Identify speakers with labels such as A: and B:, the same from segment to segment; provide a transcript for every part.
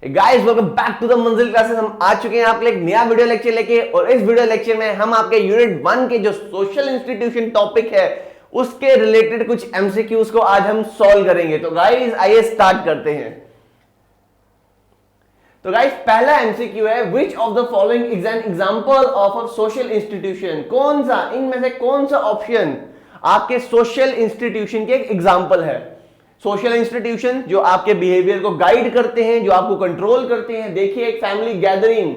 A: Guys welcome back to the Manzil classes. हम आ चुके हैं आपके लिए एक नया वीडियो लेक्चर लेके, और इस वीडियो लेक्चर में हम आपके यूनिट 1 के जो सोशल इंस्टीट्यूशन टॉपिक है उसके रिलेटेड कुछ एमसीक्यूज को आज हम सॉल्व करेंगे। तो गाइस आइए स्टार्ट करते हैं। तो गाइस पहला एमसीक्यू है, which of the following is an example of a social institution. कौन सा इनमें से कौन सा ऑप्शन आपके सोशल इंस्टीट्यूशन के एक एग्जांपल है। सोशल इंस्टीट्यूशन जो आपके बिहेवियर को गाइड करते हैं, जो आपको कंट्रोल करते हैं। देखिए एक फैमिली गैदरिंग,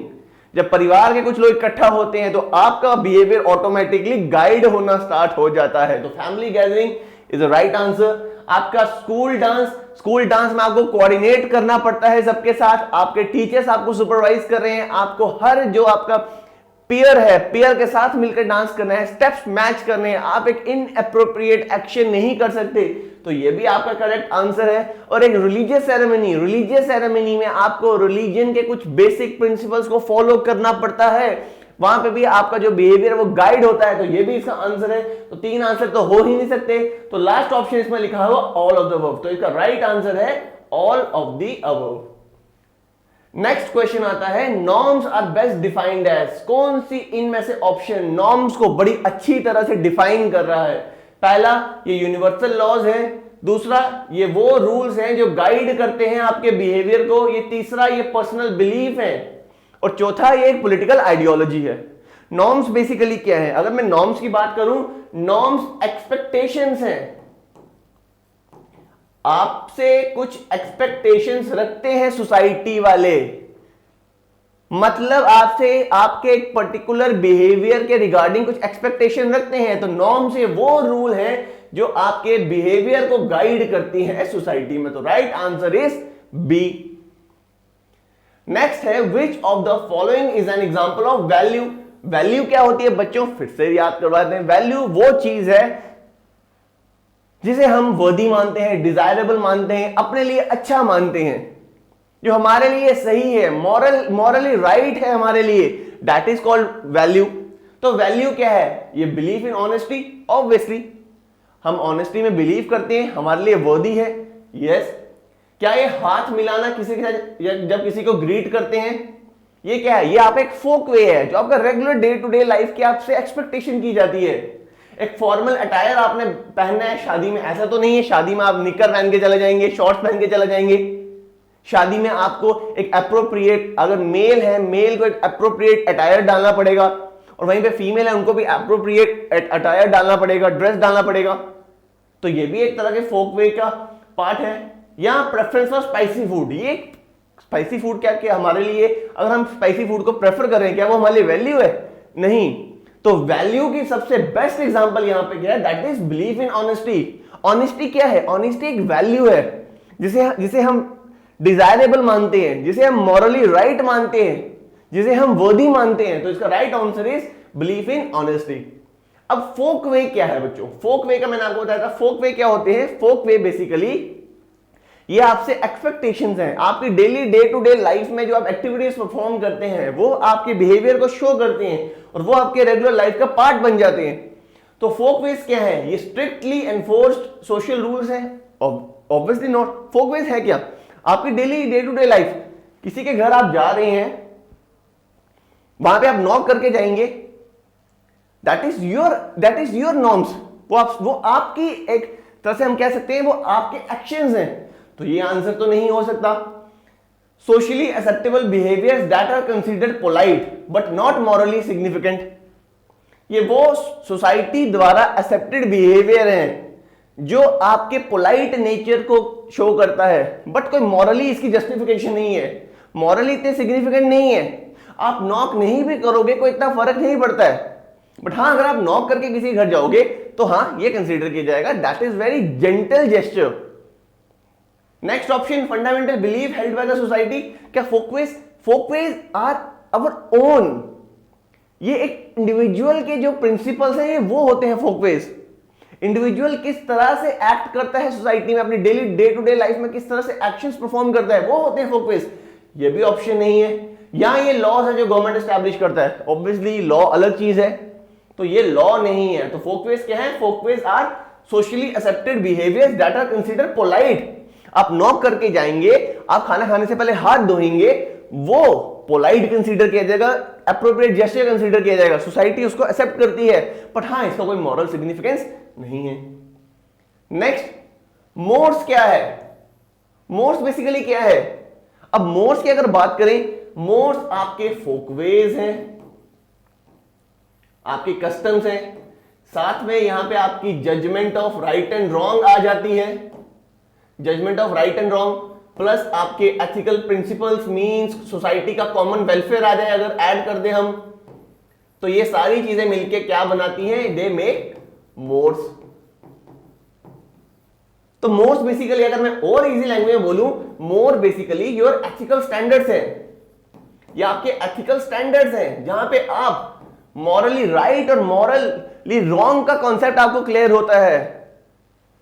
A: जब परिवार के कुछ लोग इकट्ठा होते हैं तो आपका बिहेवियर ऑटोमेटिकली गाइड होना स्टार्ट हो जाता है। तो family gathering is the right answer. आपका स्कूल डांस में आपको कोऑर्डिनेट करना पड़ता है सबके साथ, आपके टीचर्स आपको सुपरवाइज कर रहे हैं, आपको हर जो आपका पीयर है पीयर के साथ मिलकर डांस करना है, स्टेप्स मैच करने हैं, आप एक इनएप्रोप्रिएट एक्शन नहीं कर सकते। तो ये भी आपका करेक्ट आंसर है। और एक रिलीजियस सेरेमनी में आपको रिलीजन के कुछ बेसिक प्रिंसिपल्स को फॉलो करना पड़ता है, वहां पे भी आपका जो बिहेवियर वो गाइड होता है। तो ये भी इसका आंसर है। तो तीन आंसर तो हो ही नहीं सकते, तो लास्ट ऑप्शन इसमें लिखा हुआ ऑल ऑफ द अबव। तो इसका राइट आंसर है all of the above. Next question आता है, norms are best defined as. कौन सी इनमें से ऑप्शन नॉर्म्स को बड़ी अच्छी तरह से डिफाइन कर रहा है। पहला ये यूनिवर्सल लॉज है, दूसरा ये वो रूल्स हैं जो गाइड करते हैं आपके बिहेवियर को, ये तीसरा ये पर्सनल बिलीफ है, और चौथा ये एक पॉलिटिकल आइडियोलॉजी है। नॉर्म्स बेसिकली क्या है, अगर मैं नॉर्म्स की बात करूं, नॉर्म्स एक्सपेक्टेशंस हैं। आपसे कुछ एक्सपेक्टेशंस रखते हैं सोसाइटी वाले, मतलब आपसे आपके एक पर्टिकुलर बिहेवियर के रिगार्डिंग कुछ एक्सपेक्टेशन रखते हैं। तो नॉर्म्स ये वो रूल है जो आपके बिहेवियर को गाइड करती है सोसाइटी में। तो right answer is B. Next है, which of the following is an example of value. Value क्या होती है बच्चों, फिर से याद करवाते हैं। वैल्यू वो चीज है जिसे हम वर्दी मानते हैं, डिजायरेबल मानते हैं, अपने लिए अच्छा मानते हैं, जो हमारे लिए सही है, मॉरली राइट है हमारे लिए, दैट इज कॉल्ड वैल्यू। तो वैल्यू क्या है, ये बिलीफ इन ऑनेस्टी। ऑब्वियसली हम ऑनेस्टी में बिलीव करते हैं, हमारे लिए वर्दी है। यस। क्या ये हाथ मिलाना किसी के साथ जब किसी को ग्रीट करते हैं, ये क्या है, ये आप एक फोक वे है जो आपका regular day to day life की आपसे एक्सपेक्टेशन की जाती है। एक फॉर्मल अटायर आपने पहनना है शादी में, ऐसा तो नहीं है शादी में आप निकर पहन के चले जाएंगे, शॉर्ट्स पहन के चले जाएंगे। शादी में आपको एक अप्रोप्रिएट, अगर मेल है मेल को एक अप्रोप्रिएट अटायर डालना पड़ेगा, और वहीं पे फीमेल है उनको भी अप्रोप्रिएट अटायर डालना पड़ेगा, ड्रेस डालना पड़ेगा। तो ये भी एक तरह के फोक वे का पार्ट है। यहां प्रेफरेंस फॉर स्पाइसी फूड, ये स्पाइसी फूड क्या हमारे लिए, अगर हम स्पाइसी फूड को प्रेफर कर रहे हैं, क्या वो हमारे लिए वैल्यू है? नहीं। तो वैल्यू की सबसे बेस्ट एग्जांपल यहां पे क्या है, that is belief in honesty. Honesty क्या है, ऑनेस्टी एक वैल्यू है जिसे हम डिजायरेबल मानते हैं, जिसे हम मॉरली राइट मानते हैं, जिसे हम वर्दी मानते हैं। तो इसका right answer is belief in honesty. अब फोक वे क्या है बच्चों, फोक वे का मैंने आपको बताया था। फोक वे क्या होते हैं, फोक वे बेसिकली ये आपसे एक्सपेक्टेशंस हैं, आपकी daily day to day life में जो आप एक्टिविटीज परफॉर्म करते हैं वो आपके बिहेवियर को शो करते हैं, और वो आपके रेगुलर लाइफ का पार्ट बन जाते हैं। तो फोक वेज क्या है, ये स्ट्रिक्टली एनफोर्स्ड सोशल रूल्स हैं? Obviously not. फोक वेज है क्या, आपकी daily day to day life, किसी के घर आप जा रहे हैं, वहां पे आप नॉक करके जाएंगे, दैट इज योर नॉर्म्स। वो आपकी एक तरह से हम कह सकते हैं वो आपके एक्शंस हैं। तो ये आंसर तो नहीं हो सकता। Socially acceptable behaviours that are considered polite but not morally significant, ये वो सोसाइटी द्वारा एक्सेप्टेड बिहेवियर हैं जो आपके पोलाइट नेचर को शो करता है, बट कोई मॉरली इसकी जस्टिफिकेशन नहीं है, मॉरली इतने सिग्निफिकेंट नहीं है। आप नॉक नहीं भी करोगे कोई इतना फर्क नहीं पड़ता है, बट हाँ अगर आप नॉक करके किसी घर जाओगे तो हाँ ये कंसीडर किया जाएगा, that is very gentle gesture. Next option, fundamental belief held by the society. क्या फोकवेज आर आवर ओन, ये एक इंडिविजुअल के जो प्रिंसिपल्स हैं ये वो होते हैं फोकवेज। इंडिविजुअल किस तरह से एक्ट करता है सोसाइटी में, अपनी daily day to day life में किस तरह से एक्शंस परफॉर्म करता है, वो होते हैं फोकवेज। ये भी ऑप्शन नहीं है। यहां ये लॉज है जो गवर्नमेंट एस्टैब्लिश करता है, ऑब्वियसली लॉ अलग चीज है, तो ये लॉ नहीं है। तो फोकवेज क्या है, folkways are socially accepted behaviours that are considered polite. आप नॉक करके जाएंगे, आप खाना खाने से पहले हाथ धोएंगे, वो पोलाइट कंसीडर किया जाएगा, एप्रोप्रिएट जेस्चर कंसीडर किया जाएगा, सोसाइटी उसको एक्सेप्ट करती है, बट हाँ इसका कोई मॉरल सिग्निफिकेंस नहीं है। नेक्स्ट, मोर्स क्या है? मोर्स बेसिकली क्या है? अब मोर्स की अगर बात करें, मोर्स आपके फोकवेज हैं, आपके कस्टम्स हैं, साथ में यहां पे आपकी judgement of right and wrong आ जाती है, judgement of right and wrong, plus आपके एथिकल प्रिंसिपल्स, मींस सोसाइटी का कॉमन वेलफेयर आ जाए अगर ऐड कर दे हम, तो ये सारी चीजें मिलके क्या बनाती हैं? They make mores. तो मोर्स बेसिकली अगर मैं और इजी लैंग्वेज में बोलूं, more basically your ethical standards है, या आपके एथिकल स्टैंडर्ड्स हैं, जहां पे आप मॉरली राइट और मॉरली रॉन्ग का कॉन्सेप्ट आपको क्लियर होता है,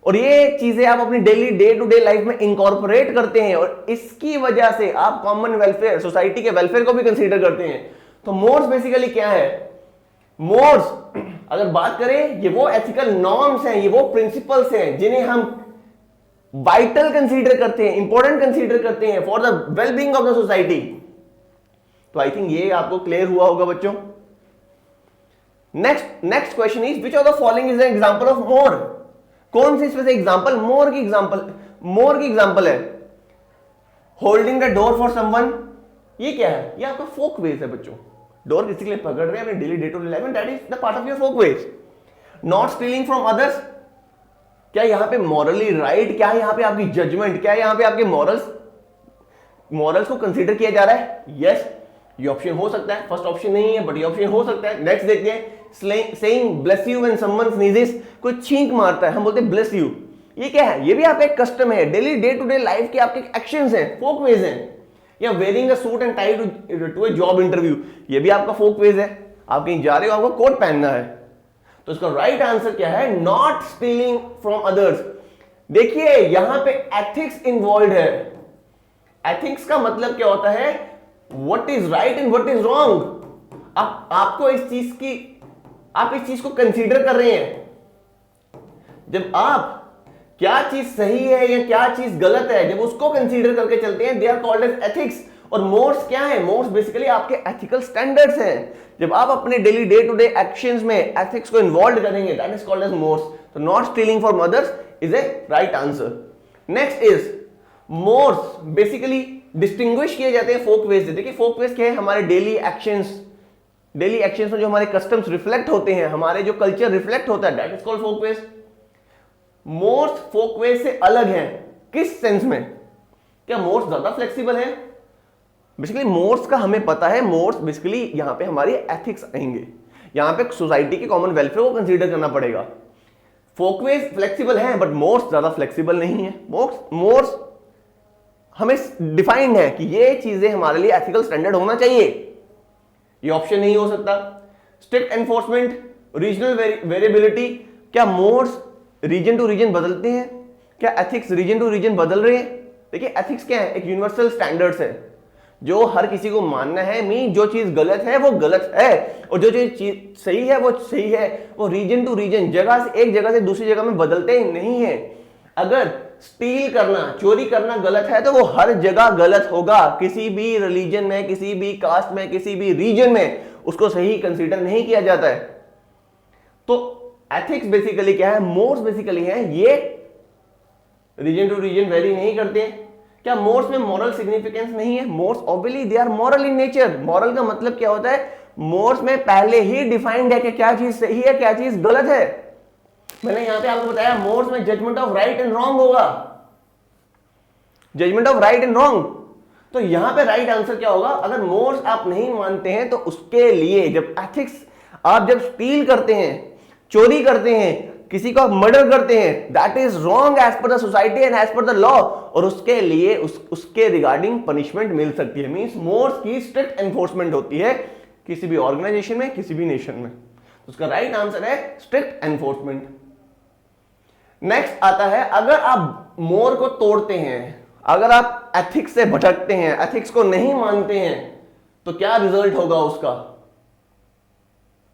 A: और ये चीजें आप अपनी daily day to day life में इंकॉर्पोरेट करते हैं, और इसकी वजह से आप कॉमन वेलफेयर, सोसाइटी के वेलफेयर को भी कंसीडर करते हैं। तो मोर्स बेसिकली क्या है? मोर्स अगर बात करें, ये वो एथिकल नॉर्म्स हैं, ये वो प्रिंसिपल्स हैं जिन्हें हम वाइटल कंसीडर करते हैं, इंपॉर्टेंट कंसीडर करते हैं for the wellbeing of the society. तो आई थिंक ये आपको क्लियर हुआ होगा बच्चों। Next question is which of the following is an example of more? कौन सी इसमें से एग्जांपल मोर की एग्जांपल है? Holding the door for someone, ये क्या है? ये आपका फोक वेज है बच्चों। डोर किसी के लिए पकड़ रहे हैं अपने daily day to day life में, that is the part of your folkways. Not stealing from others, क्या यहां पे मॉरली राइट, क्या यहां पे आपकी जजमेंट, क्या यहां पे आपके मॉरल्स को कंसीडर किया जा रहा है? यस, ये ऑप्शन हो सकता है, फर्स्ट ऑप्शन नहीं है बट ये ऑप्शन हो सकता है। नेक्स्ट देखते हैं, saying bless you when someone sneezes, कोई छींक मारता है हम बोलते हैं ब्लेस यू, ये क्या है? ये भी आपका एक कस्टम है, daily day to day life के आपके एक्शंस हैं, फोक वेज हैं। या wearing a suit and tie to a job interview, ये भी आपका फोक वेज है, आप कहीं जा रहे हो, आपको कोट पहनना है। तो इसका राइट आंसर क्या है? Not stealing from others. देखिए यहां पे एथिक्स इन्वॉल्व है। एथिक्स का मतलब क्या होता है? What is right and what is wrong. आपको आप इस चीज को कंसीडर कर रहे हैं। जब आप क्या चीज सही है या क्या चीज गलत है, जब उसको कंसीडर करके चलते हैं, they are called as ethics. और मोर्स क्या है? मोर्स बेसिकली आपके एथिकल स्टैंडर्ड्स हैं। जब आप अपने daily day to day actions में एथिक्स को इन्वॉल्व करेंगे, that is called as mores. तो not stealing from others is a right answer. Next is mores basically distinguish किए जाते हैं फोक वेज से। देखिए फोक वेज क्या है? हमारे डेली एक्शंस में जो हमारे कस्टम्स रिफ्लेक्ट होते हैं, हमारे जो कल्चर रिफ्लेक्ट होता है, that is called folkways. Mores folkways से अलग हैं किस सेंस में? क्या मोर्स ज्यादा फ्लेक्सिबल है? बेसिकली मोर्स का हमें पता है, मोर्स बेसिकली यहां पे हमारी एथिक्स आएंगे, यहां पे सोसाइटी के कॉमन वेलफेयर को कंसीडर करना पड़ेगा। फोकवेज फ्लेक्सिबल है बट मोर्स ज्यादा फ्लेक्सिबल नहीं है। मोर्स हमें डिफाइंड है कि ये चीजें हमारे लिए एथिकल स्टैंडर्ड होना चाहिए, ये ऑप्शन नहीं हो सकता। स्ट्रिक्ट एनफोर्समेंट, रीजनल वेरिएबिलिटी, क्या मोर्स रीजन टू रीजन बदलते हैं? क्या एथिक्स रीजन टू रीजन बदल रहे हैं? देखिए एथिक्स क्या है? एक यूनिवर्सल स्टैंडर्ड्स है जो हर किसी को मानना है। मीन जो चीज गलत है वो गलत है, और जो चीज सही है वो सही है। वो रीजन टू रीजन, जगह से एक जगह से दूसरी जगह में बदलते नहीं है। अगर स्टील करना, चोरी करना गलत है तो वो हर जगह गलत होगा। किसी भी रिलीजन में, किसी भी कास्ट में, किसी भी रीजन में उसको सही कंसीडर नहीं किया जाता है। तो एथिक्स बेसिकली क्या है? मोर्स बेसिकली है, ये रीजन टू रीजन वेरी नहीं करते। क्या मोर्स में मॉरल सिग्निफिकेंस नहीं है? Mores obviously they are moral in nature. Moral का मतलब क्या होता है? मोर्स में पहले ही डिफाइंड है कि क्या चीज सही है, क्या चीज गलत है। मैंने यहां पे आपको बताया मोर्स में judgement of right and wrong होगा, judgement of right and wrong. तो यहां पे राइट आंसर क्या होगा? अगर मोर्स आप नहीं मानते हैं तो उसके लिए जब एथिक्स, आप जब स्टील करते हैं, चोरी करते हैं, किसी का मर्डर करते हैं, that is wrong as per the society and as per the law, और उसके लिए उसके रिगार्डिंग पनिशमेंट मिल सकती है। मींस मोर्स की स्ट्रिक्ट एनफोर्समेंट होती है किसी भी ऑर्गेनाइजेशन में, किसी भी नेशन में। तो उसका राइट आंसर है स्ट्रिक्ट एनफोर्समेंट। नेक्स्ट आता है, अगर आप मोर को तोड़ते हैं, अगर आप एथिक्स से भटकते हैं, एथिक्स को नहीं मानते हैं, तो क्या रिजल्ट होगा उसका?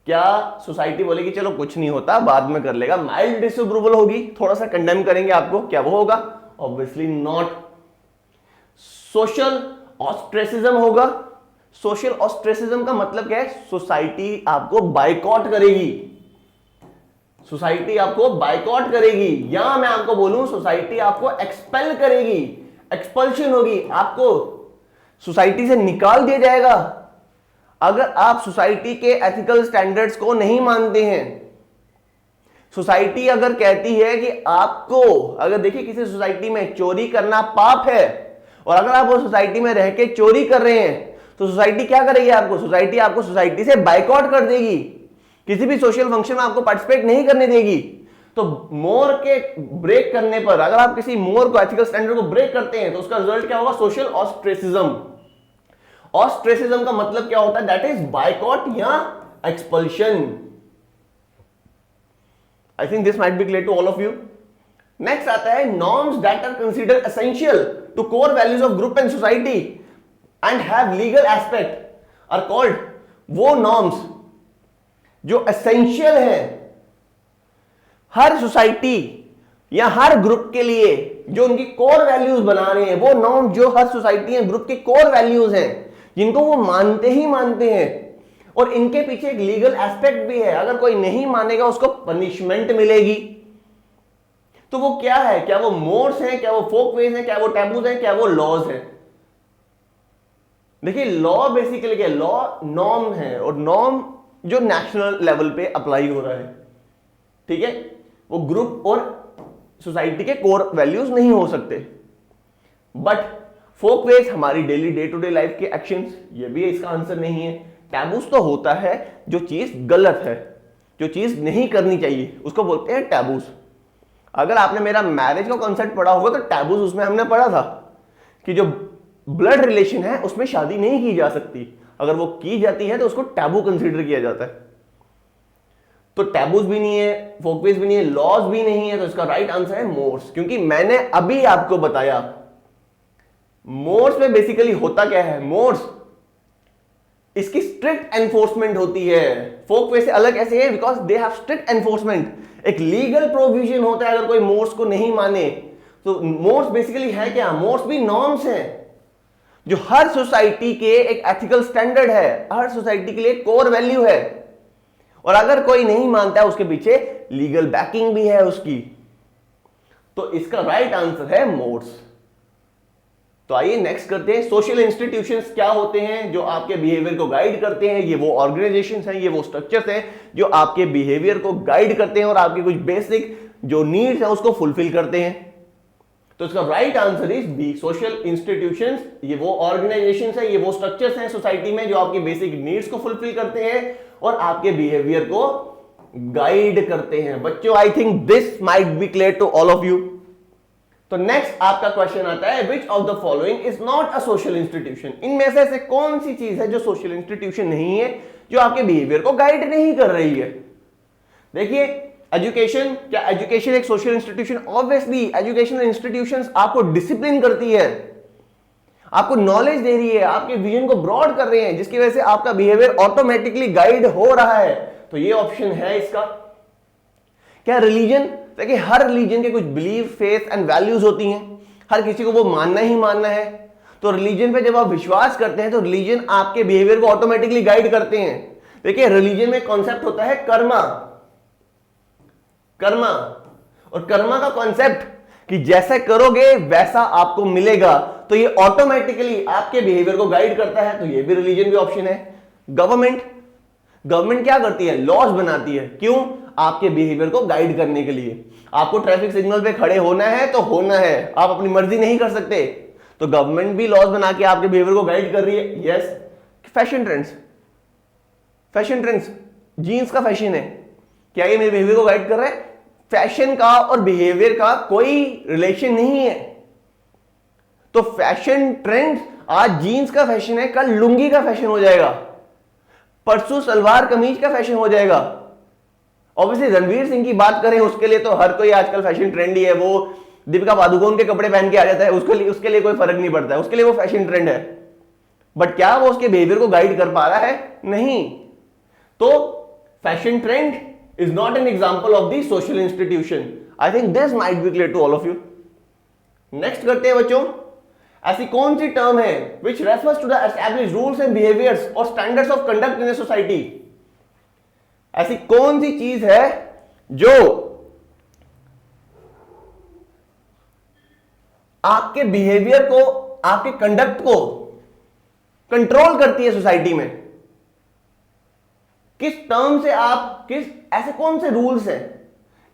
A: क्या सोसाइटी बोलेगी चलो कुछ नहीं होता, बाद में कर लेगा, माइल्ड डिसअप्रूवल होगी, थोड़ा सा कंडेम करेंगे आपको, क्या वो होगा? Obviously not. सोशल ऑस्ट्रेसिज्म होगा। सोशल ऑस्ट्रेसिज्म का मतलब क्या है? सोसाइटी आपको बाइकॉट करेगी, सोसाइटी आपको बाइकॉट करेगी, या मैं आपको बोलूं सोसाइटी आपको एक्सपेल करेगी, एक्सपल्शन होगी, आपको सोसाइटी से निकाल दिया जाएगा अगर आप सोसाइटी के एथिकल स्टैंडर्ड्स को नहीं मानते हैं। सोसाइटी अगर कहती है कि आपको, अगर देखिए किसी सोसाइटी में चोरी करना पाप है और अगर आप वो सोसाइटी में रह के चोरी कर रहे हैं तो सोसाइटी क्या करेगी आपको? सोसाइटी आपको सोसाइटी से बाइकआउट कर देगी, किसी भी सोशल फंक्शन में आपको पार्टिसिपेट नहीं करने देगी। तो मोर के ब्रेक करने पर, अगर आप किसी मोर को, एथिकल स्टैंडर्ड को ब्रेक करते हैं तो उसका रिजल्ट क्या होगा? सोशल ऑस्ट्रेसिज्म। ऑस्ट्रेसिज्म का मतलब क्या होता है? दैट इज बाइकॉट या expulsion. I think this might be clear to all of you. Next आता है norms that are considered essential to core values of group and society and have legal aspect are called. वो norms जो essential है हर society या हर group के लिए, जो उनकी कोर वैल्यूज बना रहे हैं, वो नॉर्म जो हर सोसाइटी या ग्रुप के कोर वैल्यूज हैं, जिनको वो मानते ही मानते हैं, और इनके पीछे एक लीगल एस्पेक्ट भी है। अगर कोई नहीं मानेगा उसको पनिशमेंट मिलेगी। तो वो क्या है? क्या वो मोर्स हैं, क्या वो फोकवेज हैं, क्या वो टैबूज हैं, क्या वो लॉज हैं? देखिए लॉ बेसिकली क्या है? लॉ नॉर्म है, और नॉर्म जो नेशनल लेवल पे अप्लाई हो रहा है, ठीक है, वो ग्रुप और सोसाइटी के कोर वैल्यूज नहीं हो सकते। बट फोकवेज हमारी daily day to day life के एक्शंस, ये भी इसका आंसर नहीं है। टैबूज तो होता है जो चीज गलत है, जो चीज नहीं करनी चाहिए, उसको बोलते हैं टैबूज। अगर आपने मेरा मैरिज का कॉन्सेप्ट पढ़ा होगा तो टैबूज उसमें हमने पढ़ा था कि जो ब्लड रिलेशन है उसमें शादी नहीं की जा सकती, अगर वो की जाती है तो उसको टैबू कंसीडर किया जाता है। तो टैबूज भी नहीं है, फोकवेज भी नहीं है, लॉज भी नहीं है, तो इसका राइट आंसर है मोर्स। क्योंकि मैंने अभी आपको बताया मोर्स में बेसिकली होता क्या है। मोर्स इसकी स्ट्रिक्ट एनफोर्समेंट होती है। फोकवे से अलग ऐसे है because they have strict enforcement. एक लीगल प्रोविजन होता है अगर कोई मोर्स को नहीं माने तो। मोर्स बेसिकली है क्या? मोर्स भी नॉर्म्स हैं जो हर सोसाइटी के एक एथिकल स्टैंडर्ड है, हर सोसाइटी के लिए कोर वैल्यू है, और अगर कोई नहीं मानता है उसके पीछे लीगल बैकिंग भी है उसकी। तो इसका राइट आंसर है मोर्स। तो आइए नेक्स्ट करते हैं, सोशल इंस्टीट्यूशंस क्या होते हैं जो आपके बिहेवियर को गाइड करते हैं। ये वो ऑर्गेनाइजेशंस हैं, ये वो स्ट्रक्चर्स हैं जो आपके बिहेवियर को गाइड करते हैं और आपकी कुछ बेसिक जो नीड्स हैं उसको फुलफिल करते हैं। तो इसका right answer is B, social institutions. ये वो ऑर्गेनाइजेशंस हैं, ये वो स्ट्रक्चर्स हैं सोसाइटी में जो आपकी बेसिक नीड्स को फुलफिल करते हैं और आपके बिहेवियर को गाइड करते हैं। बच्चों I think this might be clear to all of you. तो नेक्स्ट आपका क्वेश्चन आता है which of the following is not a social institution. इनमें से ऐसे कौन सी चीज है जो सोशल इंस्टीट्यूशन नहीं है, जो आपके बिहेवियर को गाइड नहीं कर रही है। देखिए एजुकेशन, क्या एजुकेशन एक social institution? Obviously educational institutions आपको डिसिप्लिन करती है, आपको नॉलेज दे रही है, आपके विजन को ब्रॉड कर रहे हैं, जिसकी वजह से आपका बिहेवियर ऑटोमेटिकली गाइड हो रहा है। तो ये ऑप्शन है इसका। क्या रिलीजन? देखिए हर रिलीजन के कुछ बिलीफ, फेथ एंड वैल्यूज होती हैं, हर किसी को वो मानना ही मानना है। तो रिलीजन पे जब आप विश्वास करते हैं तो रिलीजन आपके बिहेवियर को ऑटोमेटिकली गाइड करते हैं। देखिए रिलीजन में कॉन्सेप्ट होता है कर्मा, कर्मा, और कर्मा का कॉन्सेप्ट कि जैसा करोगे वैसा आपको मिलेगा, तो ये ऑटोमेटिकली आपके बिहेवियर को गाइड करता है। तो ये भी रिलीजन भी ऑप्शन है। गवर्नमेंट, गवर्नमेंट क्या करती है? लॉज बनाती है। क्यों? आपके बिहेवियर को गाइड करने के लिए। आपको ट्रैफिक सिग्नल पे खड़े होना है तो होना है, आप अपनी मर्जी नहीं कर सकते, तो गवर्नमेंट भी लॉज बना के आपके बिहेवियर को गाइड कर रही है। Yes. Fashion trends, fashion trends, jeans का फैशन है, क्या ये मेरे बिहेवियर को गाइड कर रहा है? फैशन का और बिहेवियर का कोई रिलेशन नहीं है। तो फैशन ट्रेंड, आज जीन्स का फैशन है, कल लुंगी का फैशन हो जाएगा, परसों सलवार कमीज का फैशन हो जाएगा। ऑब्वियसली रणवीर सिंह की बात करें उसके लिए तो हर कोई आजकल फैशन ट्रेंडी है, वो दीपिका पादुकोण के कपड़े पहन के आ जाता है, उसके लिए कोई फर्क नहीं पड़ता है, उसके लिए वो फैशन ट्रेंड है। बट क्या वो उसके बिहेवियर को गाइड कर पा रहा है? नहीं। तो fashion trend is not an example of the social institution. I think this might be clear to all of you. Next करते हैं बच्चों, ऐसी कौन सी टर्म है which refers to the established rules and behaviours और standards of conduct in a society. ऐसी कौन सी चीज है जो आपके बिहेवियर को, आपके कंडक्ट को कंट्रोल करती है सोसाइटी में। किस टर्म से आप, किस ऐसे कौन से रूल्स हैं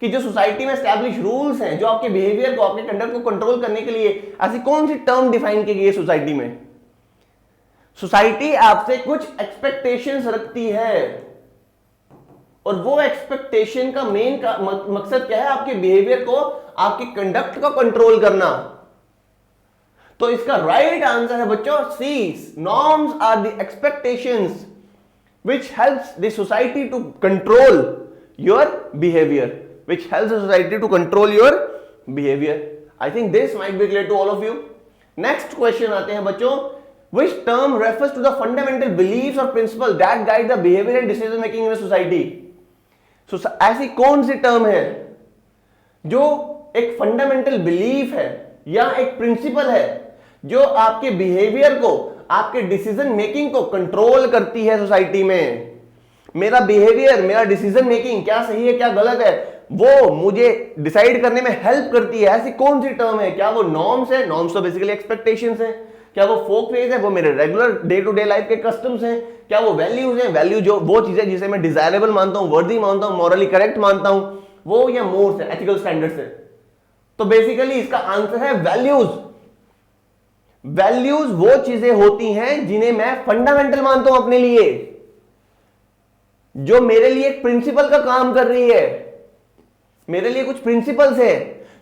A: कि जो सोसाइटी में एस्टैब्लिश रूल्स हैं जो आपके बिहेवियर को, आपके कंडक्ट को कंट्रोल करने के लिए, ऐसी कौन सी टर्म डिफाइन की गई है सोसाइटी में। सोसाइटी आपसे कुछ एक्सपेक्टेशंस रखती है और वो एक्सपेक्टेशन का मेन मकसद क्या है, आपके बिहेवियर को, आपके कंडक्ट को कंट्रोल करना। तो इसका राइट आंसर है बच्चों C, norms are the expectations which helps the society to control your behavior, which helps the society to control your behavior. I think this might be clear to all of you. Next question आते हैं बच्चों, which term refers to the fundamental beliefs or principles that guide the behavior and decision making in a society? So ऐसी कौन सी term है जो एक fundamental belief है या एक प्रिंसिपल है जो आपके बिहेवियर को, आपके डिसीजन मेकिंग को कंट्रोल करती है सोसाइटी में। मेरा बिहेवियर, मेरा डिसीजन मेकिंग क्या सही है क्या गलत है, वो मुझे डिसाइड करने में हेल्प करती है। ऐसी कौन सी टर्म है? क्या वो नॉर्म्स है? नॉर्म्स तो बेसिकली एक्सपेक्टेशंस हैं। क्या वो फोक फेज है? वो मेरे regular day to day life के कस्टम्स हैं। क्या वो वैल्यूज हैं? वैल्यू जो वो चीजें जिसे मैं डिजायरेबल मानता हूं, वर्दी मानता हूं, मॉरली करेक्ट मानता हूं, वो या मोर्स है, एथिकल स्टैंडर्ड्स है। तो बेसिकली इसका आंसर है वैल्यूज। वैल्यूज वो चीजें होती हैं जिन्हें मैं फंडामेंटल मानता हूं अपने लिए, जो मेरे लिए एक प्रिंसिपल का काम कर रही है। मेरे लिए कुछ प्रिंसिपल्स है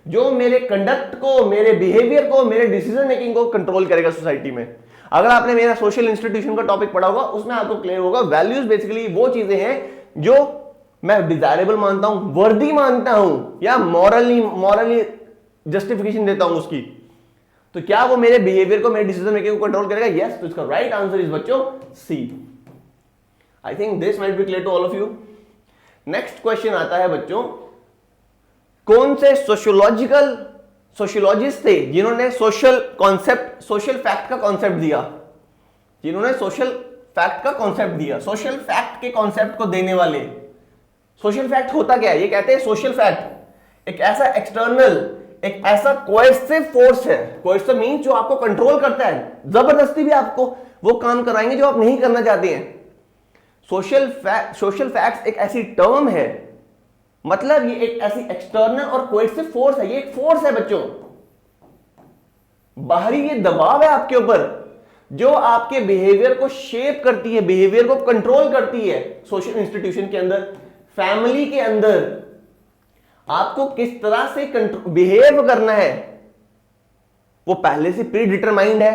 A: जो मेरे कंडक्ट को, मेरे बिहेवियर को, मेरे डिसीजन मेकिंग को कंट्रोल करेगा सोसाइटी में। अगर आपने मेरा सोशल इंस्टीट्यूशन का टॉपिक पढ़ा होगा उसमें आपको क्लियर होगा, वैल्यूज बेसिकली वो चीजें हैं जो मैं डिजायरेबल मानता हूं, वर्दी मानता हूं या मॉरली जस्टिफिकेशन देता हूं उसकी। तो क्या वो मेरे बिहेवियर को, मेरे डिसीजन मेकिंग को कंट्रोल करेगा? यस। तो इसका राइट आंसर इज बच्चों C. I think this might be clear to all of you. Next question आता है बच्चों, कौन से सोशियोलॉजिस्ट थे जिन्होंने सोशल कॉन्सेप्ट, सोशल फैक्ट का कॉन्सेप्ट दिया, जिन्होंने सोशल फैक्ट का कॉन्सेप्ट दिया, सोशल फैक्ट के कॉन्सेप्ट को देने वाले। सोशल फैक्ट होता क्या है? ये कहते हैं सोशल फैक्ट एक ऐसा एक्सटर्नल, एक ऐसा कोएर्सिव फोर्स है। कोएर्सिव मींस जो आपको कंट्रोल करता है, जबरदस्ती भी आपको वो काम कराएंगे जो आप नहीं करना चाहते हैं। सोशल फैक्ट्स एक ऐसी टर्म है, मतलब ये एक ऐसी एक्सटर्नल और कोएर्सिव फोर्स है। ये एक फोर्स है बच्चों, बाहरी ये दबाव है आपके ऊपर जो आपके बिहेवियर को शेप करती है, बिहेवियर को कंट्रोल करती है। सोशल इंस्टीट्यूशन के अंदर, फैमिली के अंदर आपको किस तरह से बिहेव करना है वो पहले से प्री डिटरमाइंड है।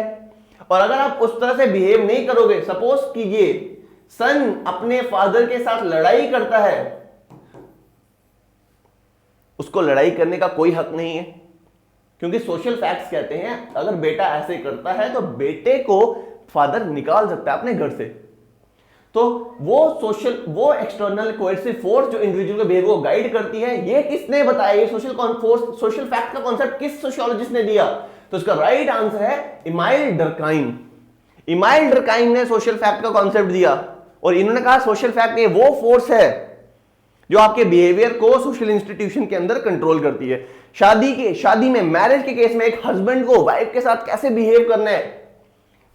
A: और अगर आप उस तरह से बिहेव नहीं करोगे, सपोज कीजिए सन अपने फादर के साथ लड़ाई करता है, उसको लड़ाई करने का कोई हक नहीं है, क्योंकि सोशल फैक्ट्स कहते हैं अगर बेटा ऐसे करता है तो बेटे को फादर निकाल सकता है अपने घर से। तो वो एक्सटर्नल कोएर्सिव फोर्स जो इंडिविजुअल के बिहेवियर को गाइड करती है, ये किसने बताया? ये सोशल फैक्ट का कॉन्सेप्ट किस सोशियोलॉजिस्ट ने दिया? तो इसका राइट आंसर है इमाइल डर्काइम। इमाइल डर्काइम ने सोशल फैक्ट का कॉन्सेप्ट दिया और इन्होंने कहा सोशल फैक्ट ये वो फोर्स है जो आपके बिहेवियर को सोशल इंस्टीट्यूशन के अंदर कंट्रोल करती है। शादी में, मैरिज के केस में एक हस्बैंड को वाइफ के साथ कैसे बिहेव करना है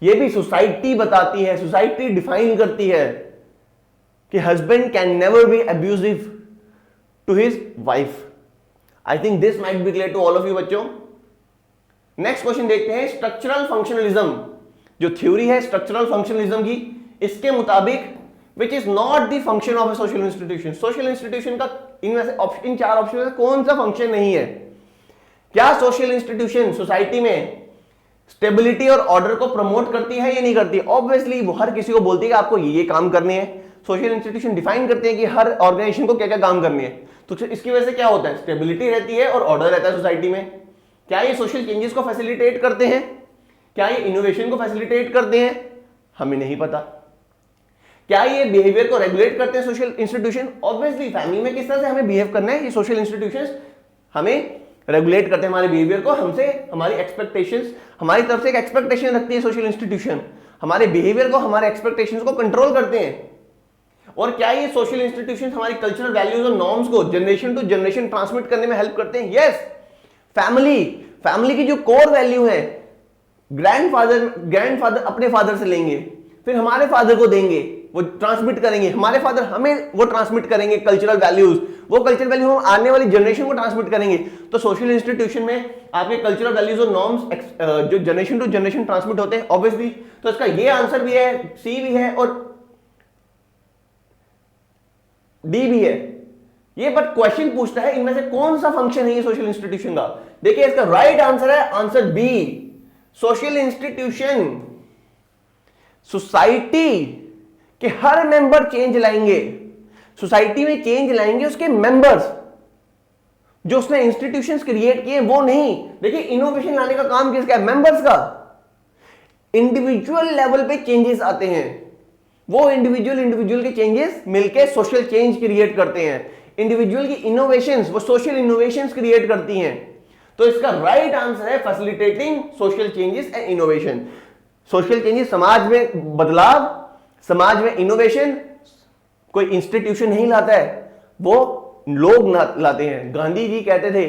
A: ये भी सोसाइटी बताती है, सोसाइटी डिफाइन करती है कि husband can never be abusive to his wife. I think this might be clear to all of you बच्चों। नेक्स्ट क्वेश्चन देखते हैं, स्ट्रक्चरल फंक्शनलिज्म जो थ्योरी है स्ट्रक्चरल फंक्शनलिज्म की, इसके मुताबिक which is not the function of a social institution. Social institution का इन चार ऑप्शन में कौन सा फंक्शन नहीं है? क्या सोशल इंस्टीट्यूशन सोसाइटी में स्टेबिलिटी और ऑर्डर को प्रमोट करती है या नहीं करती? ऑब्वियसली वो हर किसी को बोलती है कि आपको ये काम करने हैं। सोशल इंस्टीट्यूशन डिफाइन करते हैं कि हर ऑर्गेनाइजेशन को क्या क्या काम करने हैं। तो इसकी वजह से क्या होता है? स्टेबिलिटी रहती है और ऑर्डर रहता है सोसाइटी में। क्या ये सोशल चेंजेस को फैसिलिटेट करते हैं? क्या ये इनोवेशन को फैसिलिटेट करते हैं? हमें नहीं पता। क्या ये बिहेवियर को रेगुलेट करते हैं सोशल इंस्टीट्यूशन? ऑब्वियसली फैमिली में किस तरह से हमें बिहेव करना है ये सोशल इंस्टीट्यूशंस हमें रेगुलेट करते हैं हमारे बिहेवियर को, हमसे हमारी एक्सपेक्टेशंस, हमारी तरफ से एक एक्सपेक्टेशन रखती है सोशल इंस्टीट्यूशन, हमारे बिहेवियर को, हमारे एक्सपेक्टेशंस को कंट्रोल करते हैं। और क्या ये सोशल इंस्टीट्यूशंस हमारी कल्चरल वैल्यूज और नॉर्म्स को जनरेशन टू जनरेशन ट्रांसमिट करने में हेल्प करते हैं? यस। फैमिली की जो कोर वैल्यू है, ग्रैंडफादर अपने फादर से लेंगे, फिर हमारे फादर को देंगे, वो ट्रांसमिट करेंगे, हमारे फादर हमें वो ट्रांसमिट करेंगे कल्चरल वैल्यूज, वो कल्चरल वैल्यू हम आने वाली जनरेशन को ट्रांसमिट करेंगे। तो सोशल इंस्टीट्यूशन में आपके कल्चरल वैल्यूज और नॉर्म्स जो जनरेशन टू जनरेशन ट्रांसमिट होते हैं ऑब्वियसली। तो इसका ये आंसर भी है, सी भी है और डी भी है ये। बट क्वेश्चन पूछता है इनमें से कौन सा फंक्शन है ये सोशल इंस्टीट्यूशन का। देखिए इसका राइट आंसर है answer B, social institution society के हर मेंबर चेंज लाएंगे, सोसाइटी में चेंज लाएंगे उसके मेंबर्स, जो उसने इंस्टीट्यूशंस क्रिएट किए वो नहीं। देखिए इनोवेशन लाने का काम किसका है? मेंबर्स का। इंडिविजुअल लेवल पे चेंजेस आते हैं, वो इंडिविजुअल के चेंजेस मिलके सोशल चेंज क्रिएट करते हैं। इंडिविजुअल की इनोवेशंस वो सोशल इनोवेशंस क्रिएट करती हैं। तो इसका राइट आंसर है facilitating social changes and innovation. Social changes समाज में बदलाव, समाज में इनोवेशन कोई इंस्टीट्यूशन नहीं लाता है, वो लोग लाते हैं। गांधी जी कहते थे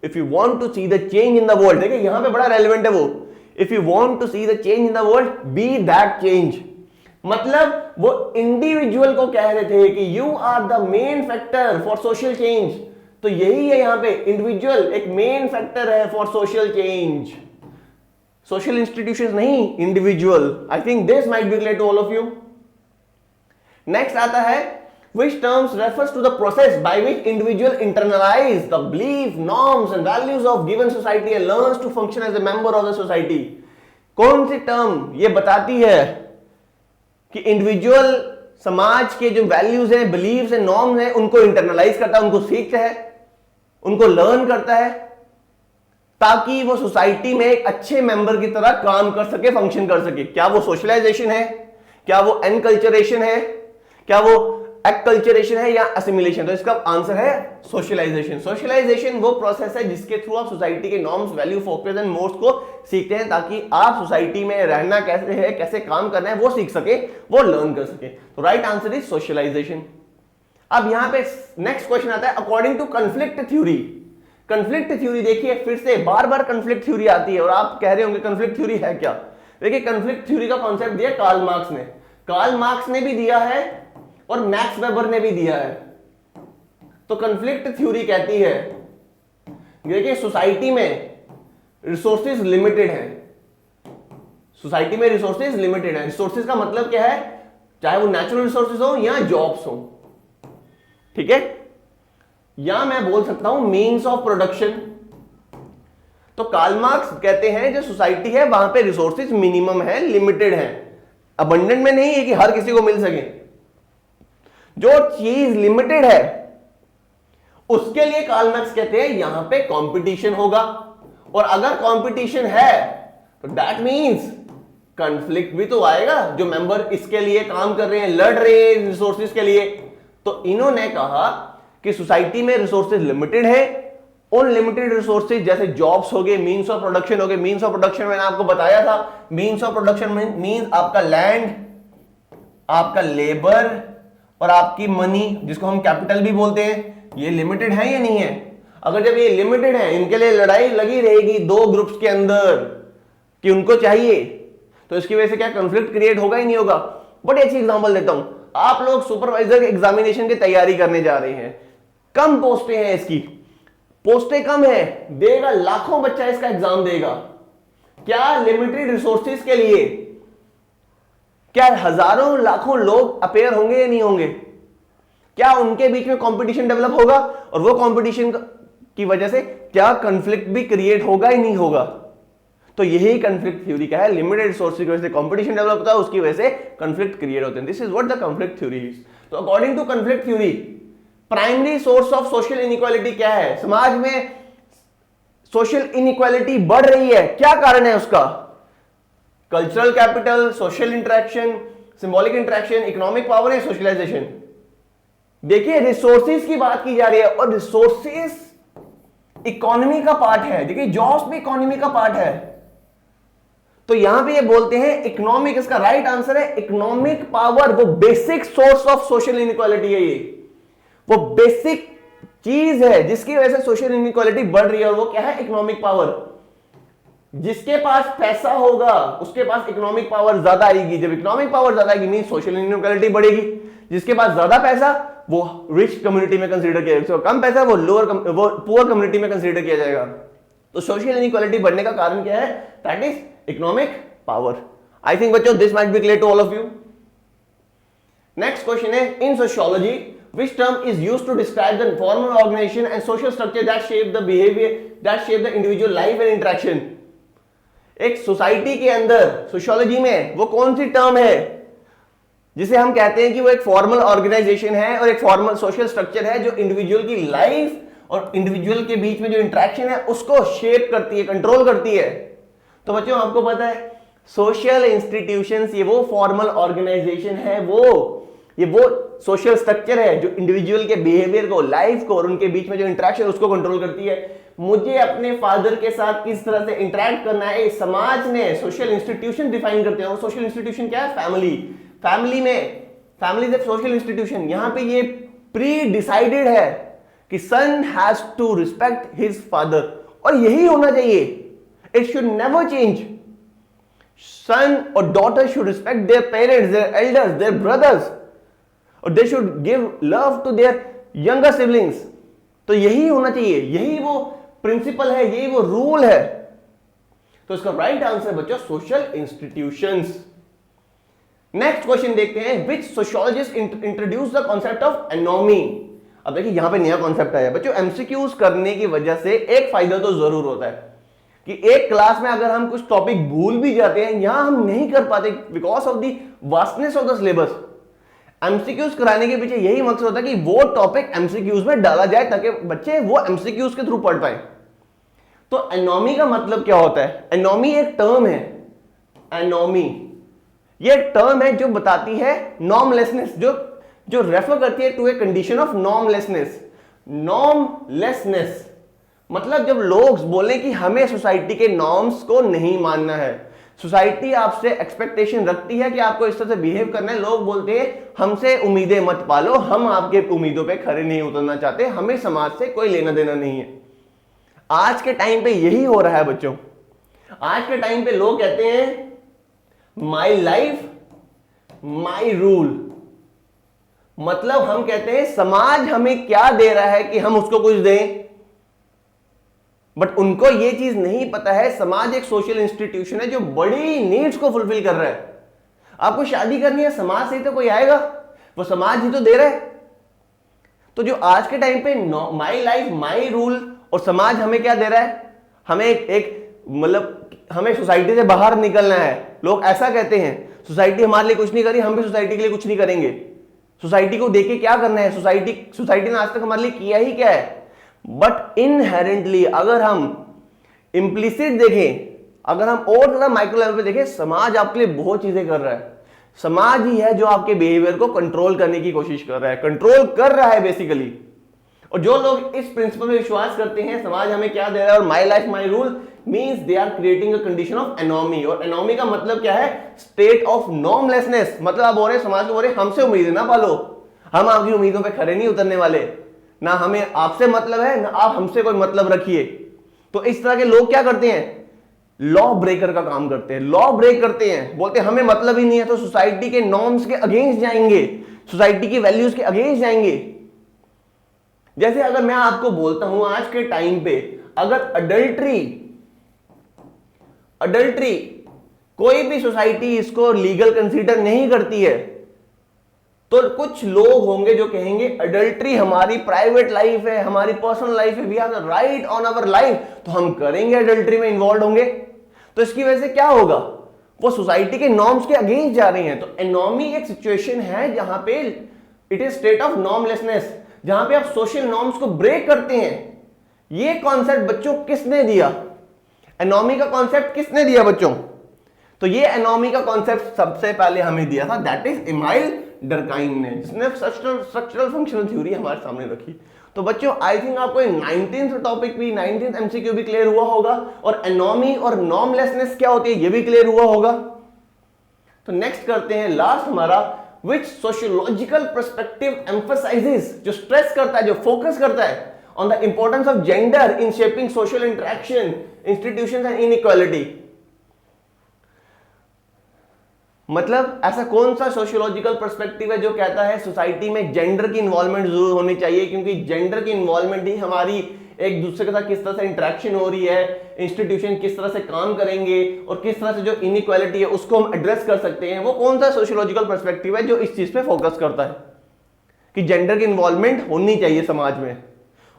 A: if you want to see the change in the world, देखिए यहां पे बड़ा रेलेवेंट है वो, if you want to see the change in the world be that change. मतलब वो इंडिविजुअल को कह रहे थे कि you are the main factor for social change. तो यही है यहां पे, इंडिविजुअल एक मेन फैक्टर है for social change, social institutions नहीं, individual. I think this might be clear to all of you. Next आता है which terms refers to the process by which individual internalize the belief, norms and values of given society and learns to function as a member of the society। कौन सी term ये बताती है कि individual समाज के जो वैल्यूज हैं, बिलीव्स हैं, नॉर्म्स हैं, उनको इंटरनलाइज करता है, उनको सीखता है, उनको लर्न करता है, ताकि वो सोसाइटी में एक अच्छे मेंबर की तरह काम कर सके, फंक्शन कर सके। क्या वो सोशलाइजेशन है, क्या वो एनकल्चरेशन है, क्या वो एक्कल्चरेशन है या असिमिलेशन? तो इसका आंसर है सोशलाइजेशन। सोशलाइजेशन वो प्रोसेस है जिसके थ्रू आप सोसाइटी के norms, value, focus and modes को सीखते हैं, ताकि आप सोसाइटी में रहना कैसे है, कैसे काम करना है वो सीख सके, वो लर्न कर सके। तो राइट आंसर इज सोशलाइजेशन। अब यहां पे नेक्स्ट क्वेश्चन आता है according to conflict theory. Conflict theory देखिए फिर से बार बार कन्फ्लिक्ट थ्योरी आती है और आप कह रहे होंगे कन्फ्लिक्ट थ्योरी है क्या। देखिए कन्फ्लिक्ट थ्योरी का कॉन्सेप्ट दिया कार्ल मार्क्स ने, कार्ल मार्क्स ने भी दिया है और मैक्स वेबर ने भी दिया है। तो कन्फ्लिक्ट थ्योरी कहती है देखिए सोसाइटी में रिसोर्सेज लिमिटेड है, सोसाइटी में रिसोर्सेज लिमिटेड है। रिसोर्सेज का मतलब क्या है? चाहे वो नेचुरल रिसोर्सेज हो या जॉब्स हो, ठीक है, या मैं बोल सकता हूं मीन्स ऑफ प्रोडक्शन। तो कार्ल मार्क्स कहते हैं जो सोसाइटी है वहां पे रिसोर्सेज मिनिमम है, लिमिटेड है, अबंडेंट में नहीं है कि हर किसी को मिल सके। जो चीज लिमिटेड है उसके लिए कार्ल मार्क्स कहते हैं यहां पे कंपटीशन होगा, और अगर कंपटीशन है तो दैट मींस कॉन्फ्लिक्ट भी तो आएगा। जो मेंबर इसके लिए काम कर रहे हैं, लड़ रहे हैं रिसोर्सेज के लिए, तो इन्होंने कहा कि सोसाइटी में रिसोर्सेज लिमिटेड है, उन लिमिटेड रिसोर्सेज जैसे जॉब्स हो गए, मीन्स ऑफ प्रोडक्शन हो गए। मीन्स ऑफ प्रोडक्शन मैंने आपको बताया था, मीन्स ऑफ प्रोडक्शन मीन्स आपका लैंड, आपका लेबर और आपकी मनी, जिसको हम कैपिटल भी बोलते हैं, ये लिमिटेड है या नहीं है? अगर जब ये लिमिटेड है, इनके लिए लड़ाई लगी रहेगी दो ग्रुप्स के अंदर कि उनको चाहिए, तो इसकी वजह से क्या कॉन्फ्लिक्ट क्रिएट होगा ही नहीं होगा। बड़ी अच्छी एग्जांपल देता हूं, आप लोग सुपरवाइजर एग्जामिनेशन की तैयारी करने जा रहे हैं, कम पोस्टें हैं, इसकी पोस्टें कम है, देगा लाखों बच्चा इसका एग्जाम देगा। क्या लिमिटेड रिसोर्सेज के लिए क्या हजारों लाखों लोग अपेयर होंगे या नहीं होंगे? क्या उनके बीच में कंपटीशन डेवलप होगा? और वो कंपटीशन की वजह से क्या कॉन्फ्लिक्ट भी क्रिएट होगा ही नहीं होगा? तो यही कॉन्फ्लिक्ट थ्योरी का है, लिमिटेड रिसोर्सेज की वजह से कंपटीशन डेवलप होता है, उसकी वजह से कॉन्फ्लिक्ट क्रिएट होते हैं। This is what the conflict theory is. तो according to conflict theory primary source of social inequality क्या है? समाज में सोशल इनइक्वालिटी बढ़ रही है, क्या कारण है उसका? Cultural capital, social interaction, symbolic interaction, economic power या सोशलाइजेशन? देखिए रिसोर्सेज की बात की जा रही है, और रिसोर्सेज इकोनॉमी का पार्ट है। देखिए जॉब्स भी इकोनॉमी का पार्ट है, तो यहां पे ये बोलते हैं इकोनॉमिक, इसका राइट आंसर है इकोनॉमिक पावर। वो basic source of social inequality है, ये वो बेसिक चीज है जिसकी वजह से सोशल इनइक्वालिटी बढ़ रही है, और वो क्या है? Economic power. जिसके पास पैसा होगा उसके पास इकोनॉमिक पावर ज्यादा आएगी। जब इकोनॉमिक पावर ज्यादा आएगी मीन सोशल इनइक्वालिटी बढ़ेगी। जिसके पास ज्यादा पैसा वो रिच कम्युनिटी में कंसीडर किया जाएगा, कम पैसा वो वो पुअर कम्युनिटी में कंसीडर किया जाएगा। तो सोशल इनइक्वालिटी बढ़ने का कारण क्या है? That is economic power. I think बच्चों this might be clear to all of you. Next question है, in sociology which term is used to describe the formal organization and social structure that shape the behavior, that shape the individual life and interaction? एक society के अंदर sociology में वो कौन सी term है जिसे हम कहते हैं कि वो एक फॉर्मल ऑर्गेनाइजेशन है और एक फॉर्मल सोशल स्ट्रक्चर है जो इंडिविजुअल की लाइफ और इंडिविजुअल के बीच में जो इंटरेक्शन है उसको शेप करती है, कंट्रोल करती है? तो बच्चों आपको पता है सोशल इंस्टीट्यूशंस ये वो फॉर्मल ऑर्गेनाइजेशन है, ये वो सोशल स्ट्रक्चर है जो इंडिविजुअल के बिहेवियर को, लाइफ को और उनके बीच में जो इंटरेक्शन उसको कंट्रोल करती है। मुझे अपने फादर के साथ किस तरह से इंटरेक्ट करना है समाज ने सोशल इंस्टीट्यूशन डिफाइन करते हैं। और सोशल इंस्टीट्यूशन क्या है? फैमिली से सोशल इंस्टीट्यूशन। यहां पे ये प्री डिसाइडेड है कि son has to respect his father, और यही होना चाहिए। It should never change. Son और daughter should respect their parents, their elders, their brothers, और they should give love to their younger siblings. तो यही होना चाहिए, यही वो प्रिंसिपल है, यही वो रूल है। तो इसका राइट आंसर बच्चों सोशल इंस्टीट्यूशंस। नेक्स्ट क्वेश्चन देखते हैं, which sociologist introduce the concept of anomie. अब देखिए यहां पे नया कॉन्सेप्ट आया बच्चों। एमसीक्यूज करने की वजह से एक फायदा तो जरूर होता है कि एक क्लास में अगर हम कुछ टॉपिक भूल भी जाते हैं, यहां हम नहीं कर पाते because of the vastness of the syllabus. MCQs कराने के पीछे यही मकसद होता है कि वो टॉपिक एमसीक्यूज में डाला जाए ताकि बच्चे वो एमसीक्यूज के थ्रू पढ़ पाए। तो एनोमी का मतलब क्या होता है? एनोमी एक टर्म है। एनोमी ये टर्म है जो बताती है नॉर्मलेसनेस, जो रेफर करती है टू ए कंडीशन ऑफ नॉर्मलेसनेस। नॉर्मलेसनेस मतलब जब लोग बोलें कि हमें सोसाइटी के नॉर्म्स को नहीं मानना है, सोसाइटी आपसे एक्सपेक्टेशन रखती है कि आपको इस तरह से बिहेव करना है, लोग बोलते हैं हमसे उम्मीदें मत पालो, हम आपके उम्मीदों पे खरे नहीं उतरना चाहते, हमें समाज से कोई लेना देना नहीं है। आज के टाइम पे यही हो रहा है बच्चों। आज के टाइम पे लोग कहते हैं माई लाइफ माई रूल, मतलब हम कहते हैं समाज हमें क्या दे रहा है कि हम उसको कुछ दें, बट उनको ये चीज नहीं पता है समाज एक सोशल इंस्टीट्यूशन है जो बड़ी नीड्स को फुलफिल कर रहा है। आपको शादी करनी है, समाज से ही तो कोई आएगा, वो समाज ही तो दे रहा है। तो जो आज के टाइम पे माई लाइफ माई रूल और समाज हमें क्या दे रहा है, हमें एक मतलब हमें सोसाइटी से बाहर निकलना है। लोग ऐसा कहते हैं सोसाइटी हमारे लिए कुछ नहीं करी, हम भी सोसाइटी के लिए कुछ नहीं करेंगे। सोसाइटी को देख के क्या करना है, सोसाइटी ने आज तक हमारे लिए किया ही क्या है। बट इनहेरेंटली अगर हम इंप्लिसिट देखें, अगर हम और थोड़ा माइक्रो लेवल पे देखें, समाज आपके लिए बहुत चीजें कर रहा है। समाज ही है जो आपके बिहेवियर को कंट्रोल करने की कोशिश कर रहा है, कंट्रोल कर रहा है बेसिकली। और जो लोग इस प्रिंसिपल में विश्वास करते हैं समाज हमें क्या दे रहा है और my life my rule means they are creating a condition of anomie. और एनोमी का मतलब क्या है? State of normlessness. मतलब आप बोल रहे समाज को बोल रहे हमसे उम्मीदें ना पालो, हम आपकी उम्मीदों पे खरे नहीं उतरने वाले, ना हमें आपसे मतलब है ना आप हमसे कोई मतलब रखिए। तो इस तरह के लोग क्या करते हैं? लॉ ब्रेकर का काम करते हैं, लॉ ब्रेक करते हैं, बोलते हैं हमें मतलब ही नहीं है, तो सोसाइटी के नॉर्म्स के अगेंस्ट जाएंगे, सोसाइटी की वैल्यूज के अगेंस्ट जाएंगे। जैसे अगर मैं आपको बोलता हूं आज के टाइम पे अगर अडल्ट्री कोई भी सोसाइटी इसको लीगल कंसीडर नहीं करती है, तो कुछ लोग होंगे जो कहेंगे अडल्ट्री हमारी प्राइवेट लाइफ है, हमारी पर्सनल लाइफ है, we have the right on our life, तो हम करेंगे, अडल्ट्री में इन्वॉल्व होंगे। तो इसकी वजह से क्या होगा? वो सोसाइटी के नॉर्म्स के अगेंस्ट जा रहे हैं। तो एनोमी एक सिचुएशन है जहां पे इट इज स्टेट ऑफ नॉर्मलेसनेस, जहां पे आप सोशल नॉर्म्स को ब्रेक करते हैं। ये कॉन्सेप्ट बच्चों किसने दिया? एनोमी का कॉन्सेप्ट किसने दिया बच्चों? तो ये एनोमी का कॉन्सेप्ट सबसे पहले हमें दिया था, दैट इज इमाइल डर्काइम ने, जिसने स्ट्रक्चरल फंक्शनल थ्योरी हमारे सामने रखी। तो बच्चों आई थिंक आपको 19th टॉपिक भी 19th एमसीक्यू भी क्लियर हुआ होगा और एनोमी और नॉर्मलेसनेस क्या होती है ये भी क्लियर हुआ होगा। तो नेक्स्ट करते हैं लास्ट हमारा, which sociological perspective emphasizes, जो स्ट्रेस करता है, जो फोकस करता है on the importance of gender in shaping social interaction, institutions and inequality। मतलब ऐसा कौन सा सोशियोलॉजिकल पर्सपेक्टिव है जो कहता है सोसाइटी में जेंडर की इन्वॉल्वमेंट जरूर होनी चाहिए, क्योंकि जेंडर की इन्वॉल्वमेंट ही हमारी एक दूसरे के साथ किस तरह से इंटरेक्शन हो रही है, इंस्टीट्यूशन किस तरह से काम करेंगे और किस तरह से जो इनइक्वालिटी है उसको हम एड्रेस कर सकते हैं। वो कौन सा सोशियोलॉजिकल पर्सपेक्टिव है जो इस चीज पे फोकस करता है कि जेंडर की इन्वॉल्वमेंट होनी चाहिए समाज में?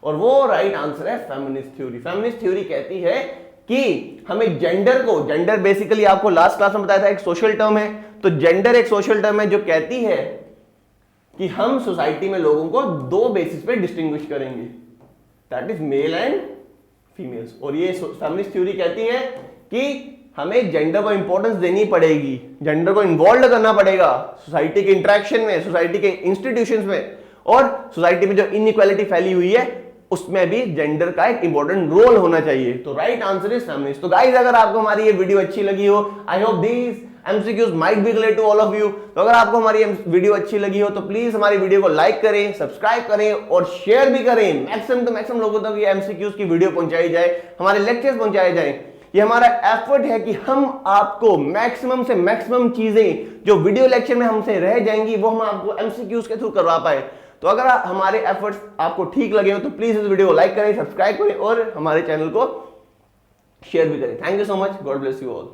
A: और वो राइट आंसर है फेमिनिस्ट थ्योरी। फेमिनिस्ट थ्योरी कहती है कि हमें जेंडर को, जेंडर बेसिकली आपको लास्ट क्लास में बताया था एक सोशल टर्म है, तो जेंडर एक सोशल टर्म है जो कहती है कि हम सोसाइटी में लोगों को दो बेसिस पे डिस्टिंग्विश करेंगे, that is male and females. और ये फेमिनिस्ट थ्योरी कहती है कि हमें जेंडर को इंपॉर्टेंस देनी पड़ेगी, जेंडर को इन्वॉल्व करना पड़ेगा सोसाइटी के इंटरेक्शन में, सोसाइटी के इंस्टीट्यूशंस में, और सोसाइटी में जो इनइक्वालिटी फैली हुई है उसमें भी जेंडर का एक इंपॉर्टेंट रोल होना चाहिए। तो राइट आंसर इज फेमिनिस्ट। तो गाइस अगर आपको हमारी ये वीडियो अच्छी लगी हो, I hope this MCQs might be related to all of you. तो अगर आपको हमारी वीडियो अच्छी लगी हो तो प्लीज हमारी वीडियो को लाइक करें, सब्सक्राइब करें और शेयर भी करें। मैक्सिमम टू मैक्सिमम लोगों तक ये MCQs की वीडियो पहुंचाई जाए, हमारे लेक्चर्स पहुंचाए जाए। ये हमारा एफर्ट है कि हम आपको मैक्सिमम से मैक्सिमम चीजें जो वीडियो लेक्चर में हमसे रह जाएंगी वो हम आपको MCQs के थ्रू करवा पाए। तो अगर हमारे एफर्ट्स आपको ठीक लगे हो तो प्लीज इस वीडियो को लाइक करें, सब्सक्राइब करें और हमारे चैनल को शेयर भी करें। Thank you so much, God bless you all.